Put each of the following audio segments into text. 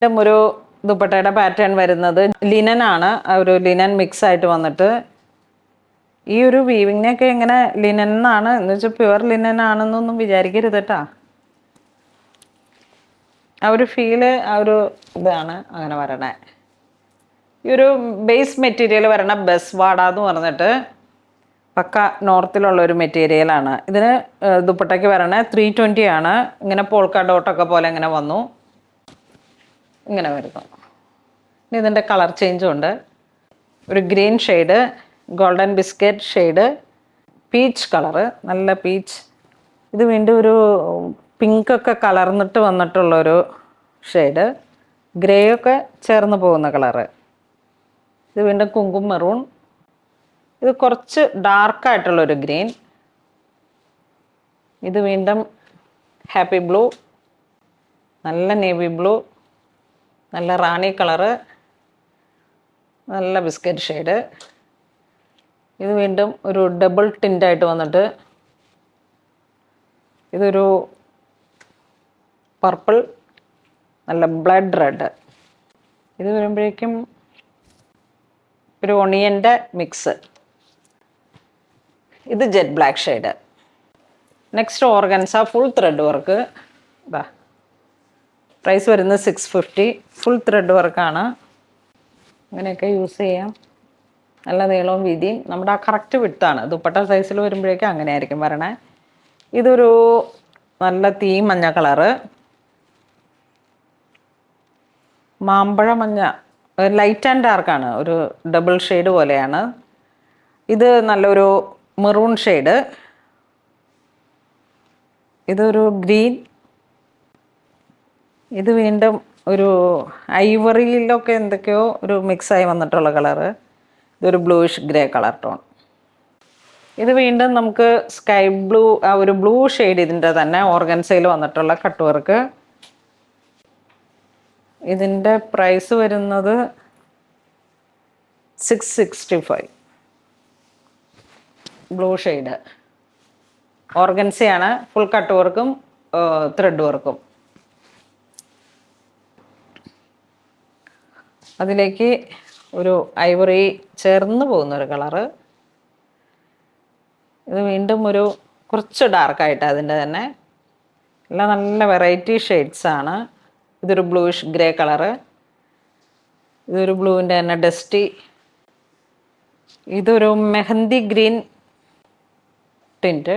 ഒരു ദുപ്പട്ടയുടെ പാറ്റേൺ വരുന്നത് ലിനൻ ആണ്. ഒരു ലിനൻ മിക്സ് ആയിട്ട് വന്നിട്ട് ഈ ഒരു വീവിങ്ങിനൊക്കെ എങ്ങനെ ലിനൻ എന്നാണ് എന്ന് വെച്ചാൽ പ്യുവർ ലിനൻ ആണെന്നൊന്നും വിചാരിക്കരുത് കേട്ടാ. ആ ഒരു ഫീല് ആ ഒരു ഇതാണ് അങ്ങനെ വരണേ. ഈ ഒരു ബേസ് മെറ്റീരിയൽ വരണ ബസ്വാഡ എന്ന് പറഞ്ഞിട്ട് പക്ക നോർത്തിലുള്ള ഒരു മെറ്റീരിയലാണ്. ഇതിന് ദുപ്പട്ടയ്ക്ക് വരണേ 320 ആണ്. ഇങ്ങനെ പോൾക്ക ഡോട്ടൊക്കെ പോലെ ഇങ്ങനെ വന്നു, ഇങ്ങനെ വരുന്നു. ഇനി ഇതിൻ്റെ കളർ ചേഞ്ചും ഉണ്ട്. ഒരു green shade, golden biscuit shade, peach colour, നല്ല പീച്ച്. ഇത് വീണ്ടും ഒരു പിങ്കൊക്കെ കലർന്നിട്ട് വന്നിട്ടുള്ളൊരു ഷെയ്ഡ്, ഗ്രേ ഒക്കെ ചേർന്ന് പോകുന്ന കളറ്. ഇത് വീണ്ടും കുങ്കും മെറൂൺ. ഇത് കുറച്ച് ഡാർക്കായിട്ടുള്ളൊരു ഗ്രീൻ. ഇത് വീണ്ടും ഹാപ്പി ബ്ലൂ, നല്ല നേവി ബ്ലൂ, നല്ല റാണി കളറ്, നല്ല ബിസ്ക്കറ്റ് ഷെയ്ഡ്. ഇത് വീണ്ടും ഒരു ഡബിൾ ടിൻ്റായിട്ട് വന്നിട്ട് ഇതൊരു പർപ്പിൾ, നല്ല ബ്ലഡ് റെഡ്. ഇത് വരുമ്പോഴേക്കും ഒരു ഒണിയൻ്റെ മിക്സ്. ഇത് jet black shade. Next organza full thread work. ഇതാ പ്രൈസ് വരുന്നത് 650. ഫുൾ ത്രെഡ് വർക്കാണ്. അങ്ങനെയൊക്കെ യൂസ് ചെയ്യാം. നല്ല നീളവും വീതിയും നമ്മുടെ ആ കറക്റ്റ് വിട്താണ്. ദുപ്പട്ട സൈസിൽ വരുമ്പോഴേക്കും അങ്ങനെ ആയിരിക്കും വരണേ. ഇതൊരു നല്ല തീ മഞ്ഞ കളറ്, മാമ്പഴ മഞ്ഞ, ലൈറ്റ് ആൻഡ് ഡാർക്കാണ്, ഒരു ഡബിൾ ഷെയ്ഡ് പോലെയാണ്. ഇത് നല്ലൊരു മെറൂൺ ഷെയ്ഡ്. ഇതൊരു ഗ്രീൻ. ഇത് വീണ്ടും ഒരു ഐവറിയിലൊക്കെ എന്തൊക്കെയോ ഒരു മിക്സായി വന്നിട്ടുള്ള കളറ്. ഇതൊരു ബ്ലൂയിഷ് ഗ്രേ കളർ ടോൺ. ഇത് വീണ്ടും നമുക്ക് സ്കൈ ബ്ലൂ, ആ ഒരു ബ്ലൂ ഷെയ്ഡ് ഇതിൻ്റെ തന്നെ ഓർഗൻസയിൽ വന്നിട്ടുള്ള കട്ട് വർക്ക്. ഇതിൻ്റെ പ്രൈസ് വരുന്നത് 665. ബ്ലൂ ഷെയ്ഡ് ഓർഗൻസയാണ്. ഫുൾ കട്ട് വർക്കും ത്രെഡ് വർക്കും. അതിലേക്ക് ഒരു ഐവറി ചേർന്ന് പോകുന്നൊരു കളറ്. ഇത് വീണ്ടും ഒരു കുറച്ച് ഡാർക്കായിട്ട് അതിൻ്റെ തന്നെ എല്ലാം നല്ല വെറൈറ്റി ഷെയ്ഡ്സാണ്. ഇതൊരു ബ്ലൂയിഷ് ഗ്രേ കളറ്. ഇതൊരു ബ്ലൂവിൻ്റെ തന്നെ ഡസ്റ്റി. ഇതൊരു മെഹന്തി ഗ്രീൻ ടിൻറ്റ്.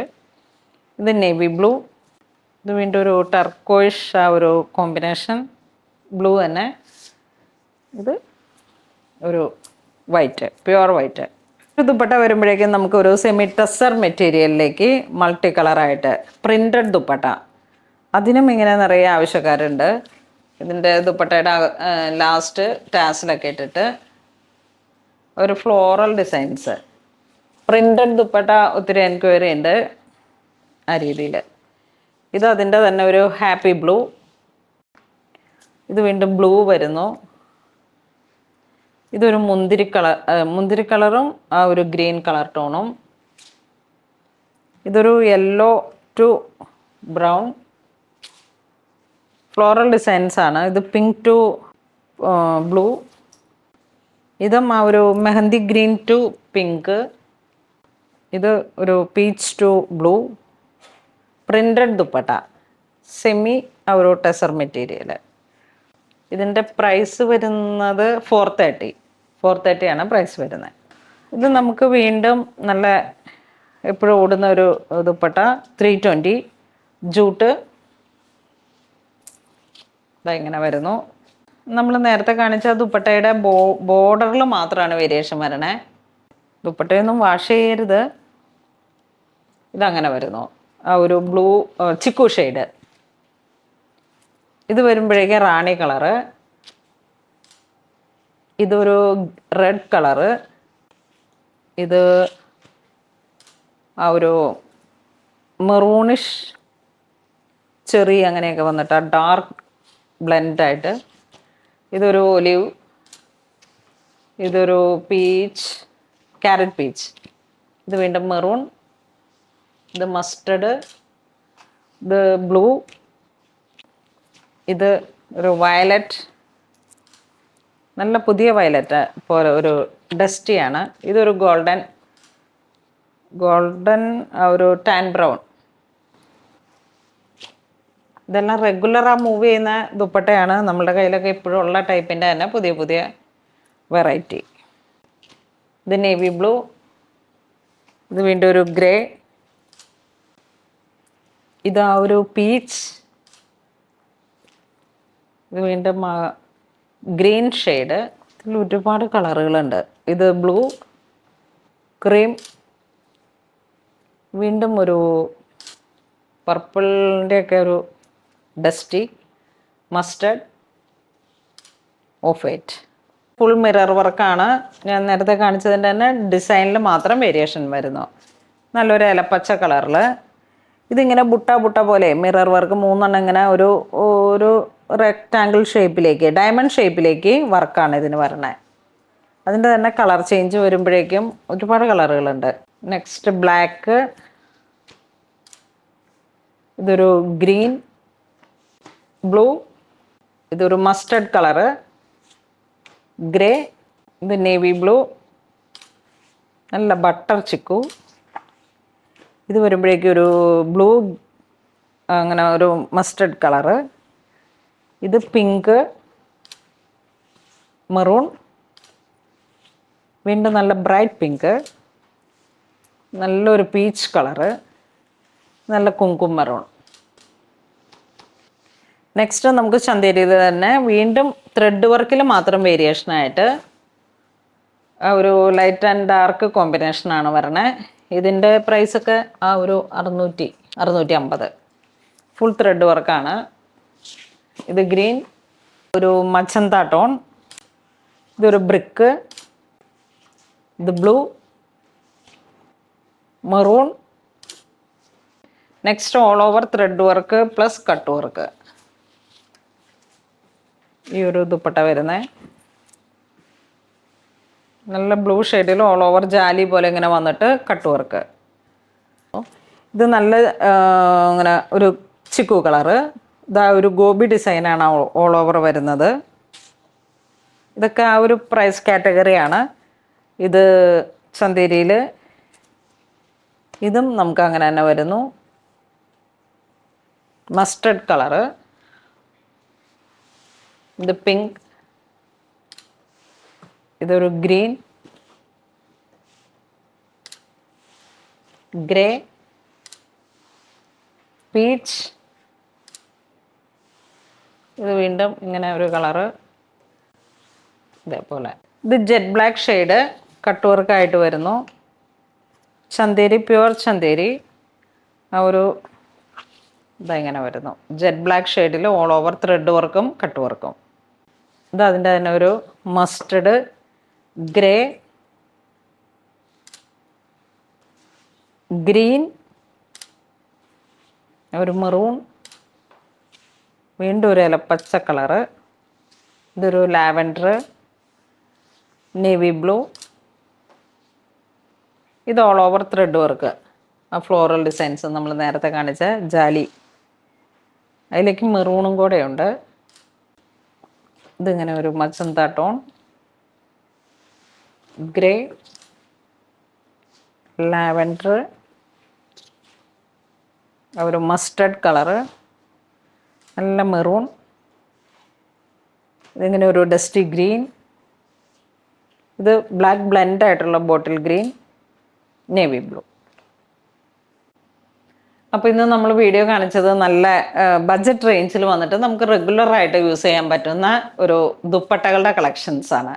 ഇത് നേവി ബ്ലൂ. ഇത് വീണ്ടും ഒരു ടർക്കോയിഷ് ആ ഒരു കോമ്പിനേഷൻ, ബ്ലൂ തന്നെ. ഇത് ഒരു വൈറ്റ്, പ്യുവർ വൈറ്റ്. ദുപ്പട്ട വരുമ്പോഴേക്കും നമുക്ക് ഒരു സെമി ടെസർ മെറ്റീരിയലിലേക്ക് മൾട്ടി കളറായിട്ട് പ്രിൻറ്റഡ് ദുപ്പട്ട, അതിനും ഇങ്ങനെ നിറയെ ആവശ്യക്കാരുണ്ട്. ഇതിൻ്റെ ദുപ്പട്ടയുടെ ലാസ്റ്റ് ടാസിലൊക്കെ ഇട്ടിട്ട് ഒരു ഫ്ലോറൽ ഡിസൈൻസ്, പ്രിൻറ്റഡ് ദുപ്പട്ട ഒത്തിരി എൻക്വയറി ഉണ്ട് ആ രീതിയിൽ. ഇത് അതിൻ്റെ തന്നെ ഒരു ഹാപ്പി ബ്ലൂ. ഇത് വീണ്ടും ബ്ലൂ വരുന്നു. ഇതൊരു മുന്തിരി കളറും ആ ഒരു ഗ്രീൻ കളർ ടോണും. ഇതൊരു yellow to brown floral designs ആണ്. ഇത് പിങ്ക് ടു ബ്ലൂ. ഇതും ആ ഒരു മെഹന്തി ഗ്രീൻ ടു പിങ്ക്. ഇത് ഒരു peach to blue. Printed dupatta, semi ആ ഒരു ടെസർ മെറ്റീരിയൽ. ഇതിൻ്റെ പ്രൈസ് വരുന്നത് 430 ആണ് പ്രൈസ് വരുന്നത്. ഇത് നമുക്ക് വീണ്ടും നല്ല എപ്പോഴും ഓടുന്ന ഒരു ദുപ്പട്ട 320 ജൂട്ട്. ഇങ്ങനെ വരുന്നു. നമ്മൾ നേരത്തെ കാണിച്ച ദുപ്പട്ടയുടെ ബോർഡറിൽ മാത്രമാണ് വേരിയേഷൻ വരണേ. ദുപ്പട്ടയൊന്നും വാഷ് ചെയ്യരുത്. ഇതങ്ങനെ വരുന്നു. ആ ഒരു ബ്ലൂ ചിക്കു ഷെയ്ഡ്. ഇത് വരുമ്പോഴേക്കും റാണി കളറ്. ഇതൊരു റെഡ് കളറ്. ഇത് ആ ഒരു മെറൂണിഷ് ചെറി അങ്ങനെയൊക്കെ വന്നിട്ട് ഡാർക്ക് ബ്ലെൻഡായിട്ട്. ഇതൊരു ഒലിവ്. ഇതൊരു പീച്ച്, ക്യാരറ്റ് പീച്ച്. ഇത് വീണ്ടും മെറൂൺ. ഇത് മസ്റ്റർഡ്. ഇത് ബ്ലൂ. ഇത് ഒരു വയലറ്റ് നല്ല പുതിയ വയലറ്റ് പോലെ ഒരു ഡസ്റ്റിയാണ്. ഇതൊരു ഗോൾഡൻ ഒരു ടാൻ ബ്രൗൺ. ഇതെല്ലാം റെഗുലറാ മൂവ് ചെയ്യുന്ന ദുപ്പട്ടയാണ്. നമ്മളുടെ കയ്യിലൊക്കെ ഇപ്പോഴും ഉള്ള ടൈപ്പിൻ്റെ തന്നെ പുതിയ പുതിയ വെറൈറ്റി. ഇത് നേവി ബ്ലൂ. ഇത് വീണ്ടും ഒരു ഗ്രേ. ഇതാ ഒരു പീച്ച്. ഇത് വീണ്ടും ഗ്രീൻ ഷെയ്ഡ്. ഇതിൽ ഒരുപാട് കളറുകളുണ്ട്. ഇത് ബ്ലൂ, ക്രീം, വീണ്ടും ഒരു പർപ്പിളിൻ്റെയൊക്കെ ഒരു dusty, mustard, of white. Full mirror വർക്കാണ്. ഞാൻ നേരത്തെ കാണിച്ചതിൻ്റെ തന്നെ ഡിസൈനിൽ മാത്രം വേരിയേഷൻ വരുന്നു. നല്ലൊരു ഇലപ്പച്ച കളറിൽ. ഇതിങ്ങനെ ബുട്ട പോലെ മിറർ വർക്ക് 3 ഇങ്ങനെ ഒരു റെക്റ്റാങ്കിൾ ഷേപ്പിലേക്ക്, ഡയമണ്ട് ഷേപ്പിലേക്ക് വർക്കാണ് ഇതിന് വരണേ. അതിൻ്റെ തന്നെ കളർ ചേഞ്ച് വരുമ്പോഴേക്കും ഒരുപാട് കളറുകളുണ്ട്. Next black. ഇതൊരു ഗ്രീൻ, ബ്ലൂ, ഇതൊരു മസ്റ്റർഡ് കളറ്, ഗ്രേ, ഇത് നേവി ബ്ലൂ, നല്ല ബട്ടർ ചിക്കു. ഇത് വരുമ്പോഴേക്കും ഒരു ബ്ലൂ, അങ്ങനെ ഒരു മസ്റ്റർഡ് കളറ്. ഇത് പിങ്ക്, മെറൂൺ, വീണ്ടും നല്ല ബ്രൈറ്റ് പിങ്ക്, നല്ലൊരു പീച്ച് കളറ്, നല്ല കുങ്കും മെറൂൺ. നെക്സ്റ്റ് നമുക്ക് ചന്തേരിയിൽ തന്നെ വീണ്ടും ത്രെഡ് വർക്കിൽ മാത്രം വേരിയേഷനായിട്ട് ഒരു ലൈറ്റ് ആൻഡ് ഡാർക്ക് കോമ്പിനേഷനാണ് വരണേ. ഇതിൻ്റെ പ്രൈസൊക്കെ ഒരു 650. ഫുൾ ത്രെഡ് വർക്കാണ്. ഇത് ഗ്രീൻ, ഒരു മച്ചന്ത ടോൺ, ഇതൊരു ബ്രിക്ക്, ഇത് blue, maroon. Next all over thread work plus cut work. ഈ ഒരു ദുപ്പട്ട വരുന്നത് നല്ല ബ്ലൂ ഷെയ്ഡിൽ ഓൾ ഓവർ ജാലി പോലെ ഇങ്ങനെ വന്നിട്ട് കട്ട് വർക്ക്. ഇത് നല്ല ഇങ്ങനെ ഒരു ചിക്കു കളറ്. ഇതാ ഒരു ഗോബി ഡിസൈനാണ് ഓൾ ഓവർ വരുന്നത്. ഇതൊക്കെ ആ ഒരു പ്രൈസ് കാറ്റഗറിയാണ്. ഇത് ചന്തേരിയിൽ ഇതും നമുക്ക് അങ്ങനെ തന്നെ വരുന്നു. മസ്റ്റർഡ് കളറ്, ഇത് പിങ്ക്, ഇതൊരു ഗ്രീൻ, ഗ്രേ, പീച്ച്, ഇത് വീണ്ടും ഇങ്ങനെ ഒരു കളറ് ഇതേപോലെ. ഇത് ജെറ്റ് ബ്ലാക്ക് ഷെയ്ഡ് കട്ട് വർക്കായിട്ട് വരുന്നു. ചന്തേരി, പ്യുവർ ചന്തേരി ആ ഒരു ഇങ്ങനെ വരുന്നു. ജെറ്റ് ബ്ലാക്ക് ഷെയ്ഡിൽ ഓൾ ഓവർ ത്രെഡ് വർക്കും കട്ട് വർക്കും. ഇത് അതിൻ്റെ തന്നെ ഒരു മസ്റ്റർഡ്, ഗ്രേ, ഗ്രീൻ, ഒരു മെറൂൺ, വീണ്ടും ഒരു ഇലപ്പച്ച കളറ്, ഇതൊരു ലാവൻഡർ, നേവി ബ്ലൂ. ഇത് ഓൾ ഓവർ ത്രെഡ് വർക്ക്. ആ ഫ്ലോറൽ ഡിസൈൻസ് നമ്മൾ നേരത്തെ കാണിച്ച ജാലി, അതിലേക്ക് മെറൂണും കൂടെ ഉണ്ട്. ഇതിങ്ങനെ ഒരു മജന്ത ടോൺ, ഗ്രേ, ലാവൻഡർ, ഒരു മസ്റ്റർഡ് കളറ്, നല്ല മെറൂൺ, ഇതിങ്ങനെ ഒരു ഡസ്റ്റി ഗ്രീൻ, ഇത് ബ്ലാക്ക് ബ്ലെൻഡ് ആയിട്ടുള്ള ബോട്ടിൽ ഗ്രീൻ, നേവി ബ്ലൂ. അപ്പോൾ ഇന്ന് നമ്മൾ വീഡിയോ കാണിച്ചത് നല്ല ബഡ്ജറ്റ് റേഞ്ചിൽ വന്നിട്ട് നമുക്ക് റെഗുലറായിട്ട് യൂസ് ചെയ്യാൻ പറ്റുന്ന ഒരു ദുപ്പട്ടകളുടെ കളക്ഷൻസാണ്.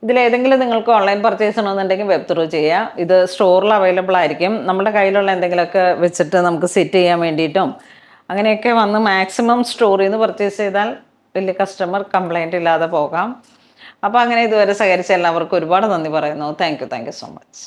ഇതിലേതെങ്കിലും നിങ്ങൾക്ക് ഓൺലൈൻ പർച്ചേസ് ചെയ്യണമെന്നുണ്ടെങ്കിൽ വെബ് ത്രൂ ചെയ്യാം. ഇത് സ്റ്റോറിൽ അവൈലബിൾ ആയിരിക്കും. നമ്മുടെ കയ്യിലുള്ള എന്തെങ്കിലുമൊക്കെ വെച്ചിട്ട് നമുക്ക് സെറ്റ് ചെയ്യാൻ വേണ്ടിയിട്ടും അങ്ങനെയൊക്കെ വന്ന് മാക്സിമം സ്റ്റോറിൽ നിന്ന് പർച്ചേസ് ചെയ്താൽ വലിയ കസ്റ്റമർ കംപ്ലൈൻറ്റ് ഇല്ലാതെ പോകാം. അപ്പോൾ അങ്ങനെ ഇതുവരെ സഹകരിച്ച എല്ലാവർക്കും ഒരുപാട് നന്ദി പറയുന്നു. Thank you so much.